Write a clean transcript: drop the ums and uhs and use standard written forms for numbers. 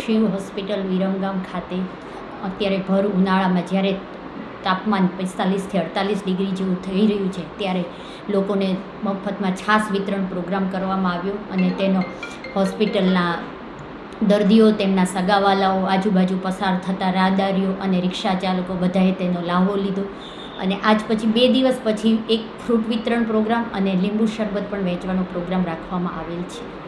Shiv hospital Viramgam ખાતે અત્યારે ભર ઉનાળામાં જ્યારે તાપમાન 45 થી 48 ડિગ્રી જેવું થઈ રહ્યું છે ત્યારે લોકોને મફતમાં છાશ વિતરણ પ્રોગ્રામ કરવામાં આવ્યો અને તેનો હોસ્પિટલના દર્દીઓ, તેમના સગાવાલાઓ, આજુબાજુ પસાર થતા રાહદારીઓ અને રિક્ષા ચાલકો બધાએ તેનો લાહવો લીધો. અને આજ પછી 2 દિવસ પછી એક ફ્રૂટ વિતરણ પ્રોગ્રામ અને લીંબુ શરબત પણ વેચવાનો પ્રોગ્રામ રાખવામાં આવેલ છે.